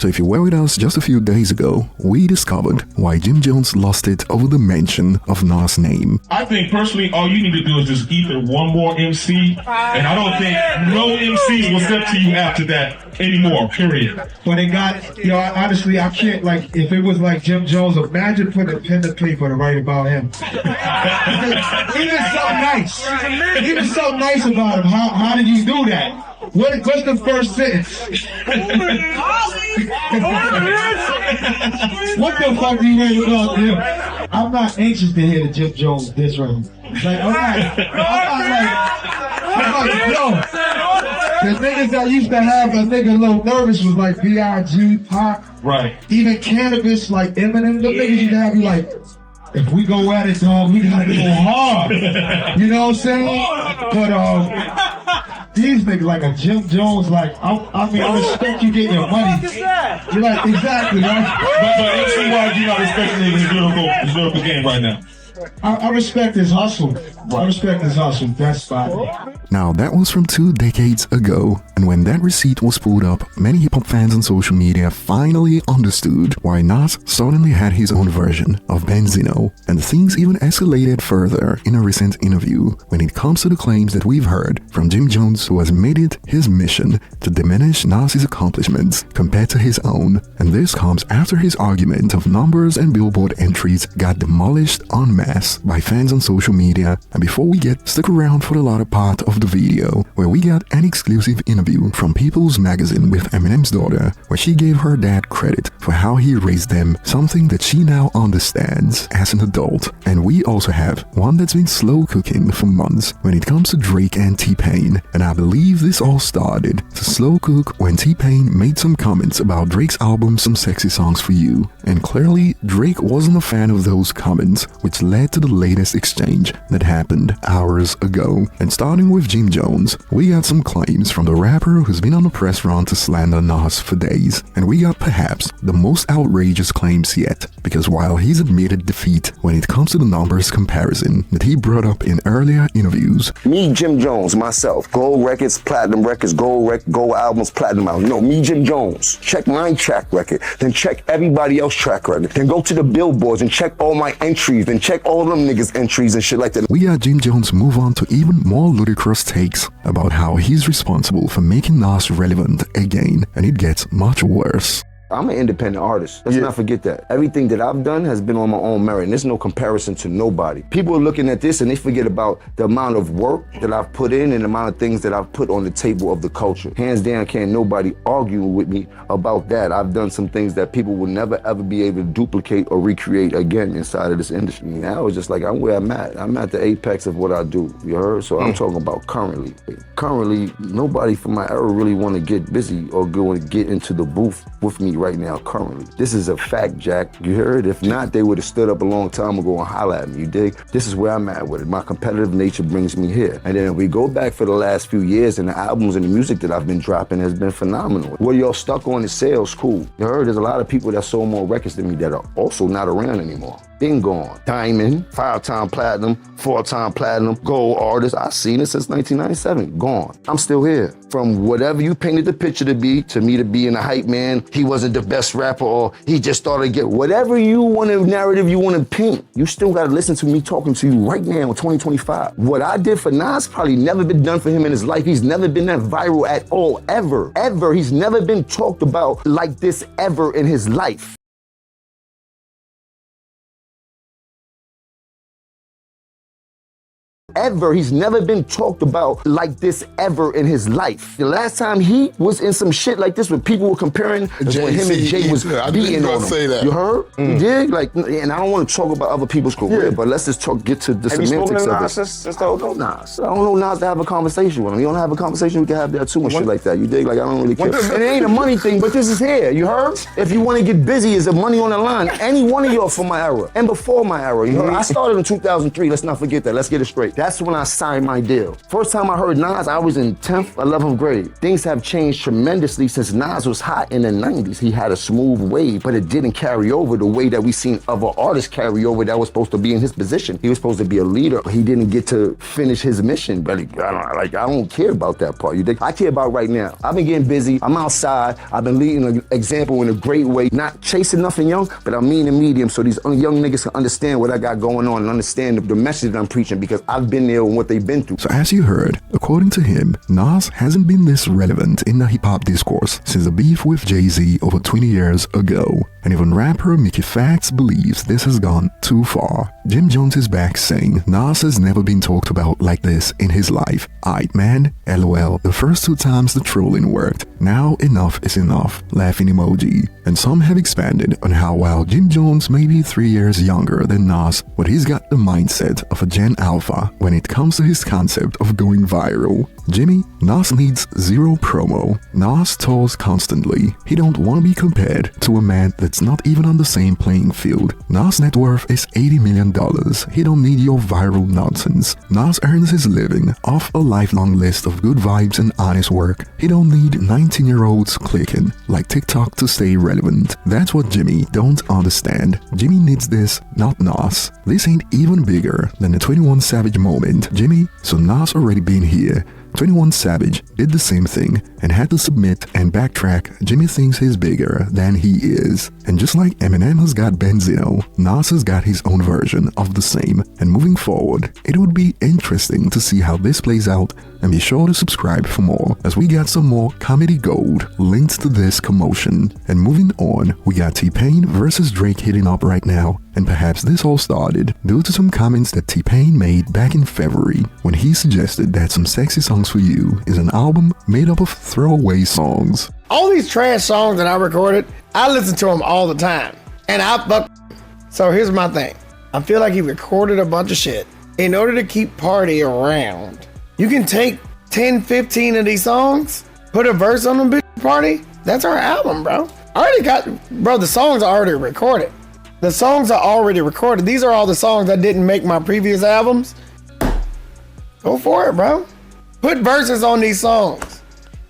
So if you were with us just a few days ago, we discovered why Jim Jones lost it over the mention of Nas' name. I think personally all you need to do is just either one more MC, and I don't think no MCs will step to you after that anymore, period. But it got, honestly, I can't, like, if it was like Jim Jones, imagine putting a pen to paper to write about him. He was so nice. He was so nice about him. How did you do that? What's the first sentence? What the fuck do you write about him? I'm not anxious to hear the Jim Jones diss record. Like, I'm like, yo. The niggas that used to have a nigga a little nervous was like B.I.G., Pac. Right. Even Cannabis, like Eminem, them niggas used to have you like, if we go at it, dog, we gotta go hard. You know what I'm saying? But these niggas like a Jim Jones, like I respect you getting your money. You're like, exactly, right? But MC-wise, you're not respecting his lyrical game right now. I respect his hustle. I respect his hustle. That's fine. Now that was from 2 decades ago, and when that receipt was pulled up, many hip-hop fans on social media finally understood why Nas suddenly had his own version of Benzino, and things even escalated further in a recent interview when it comes to the claims that we've heard from Jim Jones, who has made it his mission to diminish Nas's accomplishments compared to his own, and this comes after his argument of numbers and Billboard entries got demolished en masse by fans on social media. And before we stick around for the latter part of the video, where we got an exclusive interview from People's Magazine with Eminem's daughter, where she gave her dad credit for how he raised them, something that she now understands as an adult. And we also have one that's been slow cooking for months when it comes to Drake and T-Pain, and I believe this all started to slow cook when T-Pain made some comments about Drake's album Some Sexy Songs for You, and clearly Drake wasn't a fan of those comments, which led to the latest exchange that happened hours ago. And starting with Jim Jones, we got some claims from the rapper who's been on the press run to slander Nas for days, and we got perhaps the most outrageous claims yet, because while he's admitted defeat when it comes to the numbers comparison that he brought up in earlier interviews. Me, Jim Jones, myself, gold records, platinum records, gold albums, platinum albums. No, me, Jim Jones. Check my track record, then check everybody else's track record, then go to the billboards and check all my entries, then check all them niggas' entries and shit like that. We got Jim Jones move on to even more ludicrous takes about how he's responsible for making Nas relevant again, and it gets much worse. I'm an independent artist. Let's not forget that. Everything that I've done has been on my own merit, and there's no comparison to nobody. People are looking at this and they forget about the amount of work that I've put in and the amount of things that I've put on the table of the culture. Hands down, can't nobody argue with me about that. I've done some things that people will never ever be able to duplicate or recreate again inside of this industry. Now it's just like, I'm where I'm at. I'm at the apex of what I do, you heard? So I'm talking about currently. Currently, nobody from my era really want to get busy or go and get into the booth with me right now, currently. This is a fact, Jack. You heard? If not, they would have stood up a long time ago and holler at me, you dig? This is where I'm at with it. My competitive nature brings me here. And then if we go back for the last few years, and the albums and the music that I've been dropping has been phenomenal. What y'all stuck on is sales, cool. You heard? There's a lot of people that sold more records than me that are also not around anymore. Been gone. Diamond, 5-time platinum, 4-time platinum, gold artist. I've seen it since 1997. Gone. I'm still here. From whatever you painted the picture to be, to me to being a hype man, he wasn't the best rapper, or he just started to get whatever you want to narrative you want to paint. You still got to listen to me talking to you right now in 2025. What I did for Nas probably never been done for him in his life. He's never been that viral at all, ever. Ever. He's never been talked about like this ever in his life. Ever. He's never been talked about like this ever in his life. The last time he was in some shit like this where people were comparing when him and Jade was beating on him. Say that. You heard? You dig? Like, and I don't want to talk about other people's career, but let's just get to the semantics of it. Since the whole time? Nah, so I don't know Nas to have a conversation with him. You don't have a conversation, we can have that too and shit like that. You dig? Like, I don't really care. It ain't a money thing, but this is here. You heard? If you want to get busy, is the money on the line. Any one of y'all from my era and before my era. You heard? I started in 2003. Let's not forget that. Let's get it straight. That's when I signed my deal. First time I heard Nas, I was in 10th, 11th grade. Things have changed tremendously since Nas was hot in the 90s. He had a smooth wave, but it didn't carry over the way that we seen other artists carry over that was supposed to be in his position. He was supposed to be a leader, but he didn't get to finish his mission. But I don't care about that part. You think? I care about right now. I've been getting busy. I'm outside. I've been leading an example in a great way. Not chasing nothing young, but I'm mean and medium so these young niggas can understand what I got going on and understand the message that I'm preaching because I've been there and what they've been through. So as you heard, according to him, Nas hasn't been this relevant in the hip-hop discourse since the beef with Jay-Z over 20 years ago. And even rapper Mickey Facts believes this has gone too far. Jim Jones is back saying Nas has never been talked about like this in his life. Aight man, LOL, the first 2 times the trolling worked. Now enough is enough, laughing emoji. And some have expanded on how while Jim Jones may be 3 years younger than Nas, but he's got the mindset of a Gen Alpha when it comes to his concept of going viral. Jimmy, Nas needs zero promo. Nas tours constantly. He don't want to be compared to a man that's not even on the same playing field. Nas' net worth is $80 million. He don't need your viral nonsense. Nas earns his living off a lifelong list of good vibes and honest work. He don't need 19-year-olds clicking like TikTok to stay relevant. That's what Jimmy don't understand. Jimmy needs this, not Nas. This ain't even bigger than the 21 Savage moment, Jimmy. So Nas already been here. 21 Savage did the same thing and had to submit and backtrack. Jimmy thinks he's bigger than he is. And just like Eminem has got Benzino, Nas has got his own version of the same. And moving forward, it would be interesting to see how this plays out, and be sure to subscribe for more as we got some more comedy gold linked to this commotion. And moving on, we got T-Pain versus Drake hitting up right now. And perhaps this all started due to some comments that T-Pain made back in February when he suggested that Some Sexy Songs for You is an album made up of throwaway songs. All these trash songs that I recorded, I listen to them all the time. And So here's my thing. I feel like he recorded a bunch of shit. In order to keep Party around, you can take 10, 15 of these songs, put a verse on them, bitch, Party. That's our album, bro. The songs are already recorded. The songs are already recorded. These are all the songs that didn't make my previous albums. Go for it, bro. Put verses on these songs.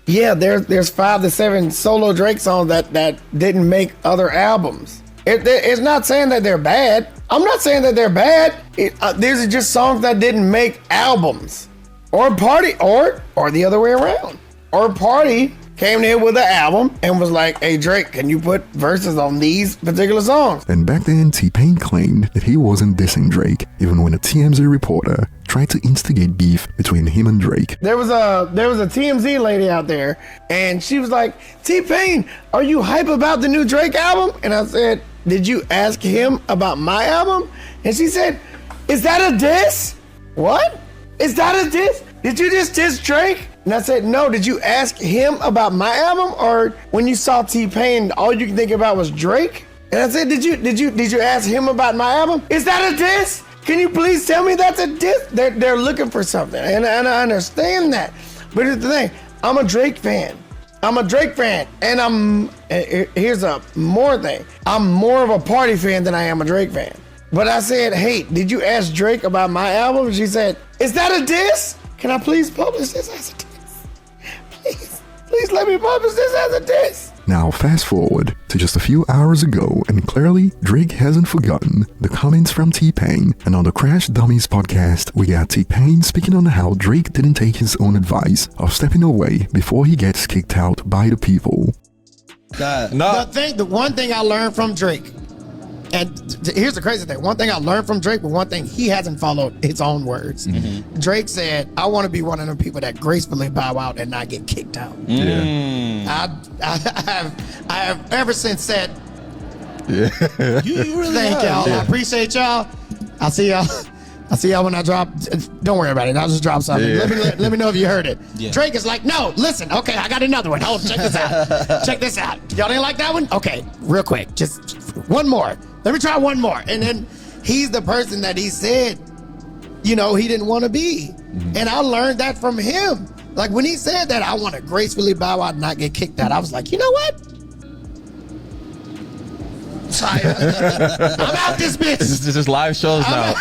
Yeah, there's 5 to 7 solo Drake songs that didn't make other albums. It's not saying that they're bad. I'm not saying that they're bad. These are just songs that didn't make albums. Or Party, or the other way around. Or Party came in with an album and was like, hey Drake, can you put verses on these particular songs? And back then, T-Pain claimed that he wasn't dissing Drake, even when a TMZ reporter tried to instigate beef between him and Drake. There was a TMZ lady out there, and she was like, T-Pain, are you hype about the new Drake album? And I said, did you ask him about my album? And she said, is that a diss? What? Is that a diss? Did you just diss Drake? And I said, no, did you ask him about my album? Or when you saw T-Pain, all you can think about was Drake? And I said, did you ask him about my album? Is that a diss? Can you please tell me that's a diss? They're looking for something, and I understand that. But here's the thing, I'm a Drake fan. And here's a more thing. I'm more of a Party fan than I am a Drake fan. But I said, hey, did you ask Drake about my album? And she said, is that a diss? Can I please publish this as a diss? Please let me publish this as a diss. Now fast forward to just a few hours ago, and clearly Drake hasn't forgotten the comments from T-Pain. And on the Crash Dummies podcast, we got T-Pain speaking on how Drake didn't take his own advice of stepping away before he gets kicked out by the people. The one thing I learned from Drake, and here's the crazy thing, one thing I learned from Drake, but one thing he hasn't followed his own words. Mm-hmm. Drake said, I want to be one of them people that gracefully bow out and not get kicked out. Yeah. I have ever since said, you really thank y'all. Yeah. I appreciate y'all. I'll see y'all when I drop. Don't worry about it. I'll just drop something. Yeah. Let me know if you heard it. Yeah. Drake is like, no, listen. Okay, I got another one. Hold on, check this out. Check this out. Y'all didn't like that one? Okay, real quick. Just one more. Let me try one more. And then he's the person that he said, he didn't want to be. Mm-hmm. And I learned that from him. Like when he said that, I want to gracefully bow out and not get kicked out. I was like, you know what? Like, I'm out this bitch. This is just live shows now.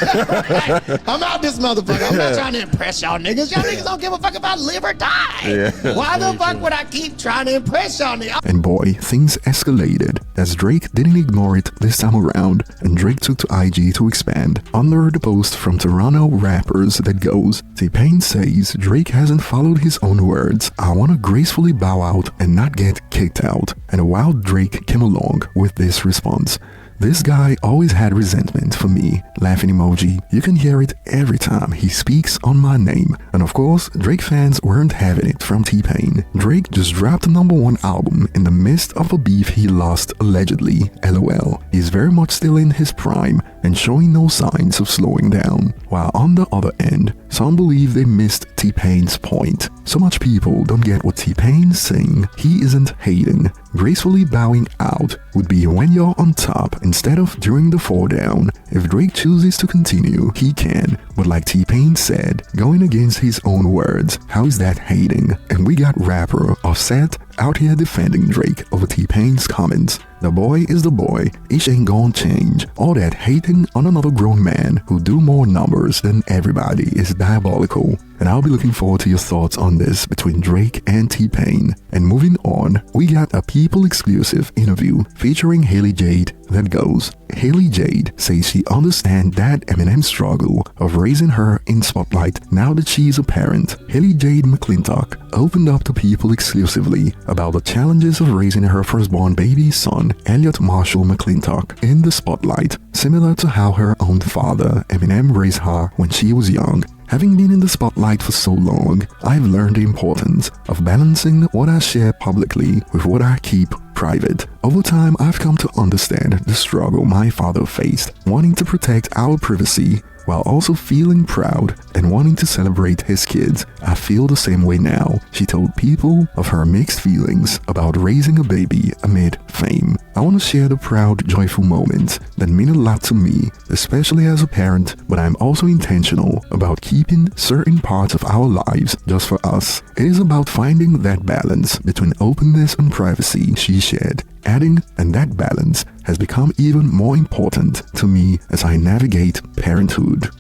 I'm out this motherfucker. I'm not trying to impress y'all niggas. Y'all niggas don't give a fuck if I live or die. Yeah. Why the fuck would I keep trying to impress y'all niggas? And boy, things escalated as Drake didn't ignore it this time around, and Drake took to IG to expand. Under the post from Toronto rappers that goes, T-Pain says Drake hasn't followed his own words. I wanna gracefully bow out and not get kicked out. And while Drake came along with this response, this guy always had resentment for me. Laughing emoji. You can hear it every time he speaks on my name. And of course, Drake fans weren't having it from T-Pain. Drake just dropped the #1 album in the midst of a beef he lost allegedly. LOL. He's very much still in his prime and showing no signs of slowing down. While on the other end, some believe they missed T-Pain's point. So much people don't get what T-Pain's saying. He isn't hating. Gracefully bowing out would be when you're on top instead of during the fall down. If Drake chooses to continue, he can, but like T-Pain said, going against his own words, how is that hating? And we got rapper Offset out here defending Drake over T-Pain's comments. The boy is the boy, it ain't gon' change. All that hating on another grown man who do more numbers than everybody is diabolical. And I'll be looking forward to your thoughts on this between Drake and T-Pain. And moving on, we got a People exclusive interview featuring Hailie Jade that goes, Hailie Jade says she understands that Eminem's struggle of raising her in spotlight now that she's a parent. Hailie Jade McClintock opened up to People exclusively about the challenges of raising her firstborn baby son, Elliot Marshall McClintock, in the spotlight, similar to how her own father, Eminem, raised her when she was young. Having been in the spotlight for so long, I've learned the importance of balancing what I share publicly with what I keep private. Over time, I've come to understand the struggle my father faced, wanting to protect our privacy while also feeling proud and wanting to celebrate his kids. I feel the same way now. She told People of her mixed feelings about raising a baby amid fame. I want to share the proud, joyful moments that mean a lot to me, especially as a parent, but I'm also intentional about keeping certain parts of our lives just for us. It is about finding that balance between openness and privacy, she shared, adding, and that balance has become even more important to me as I navigate parenthood.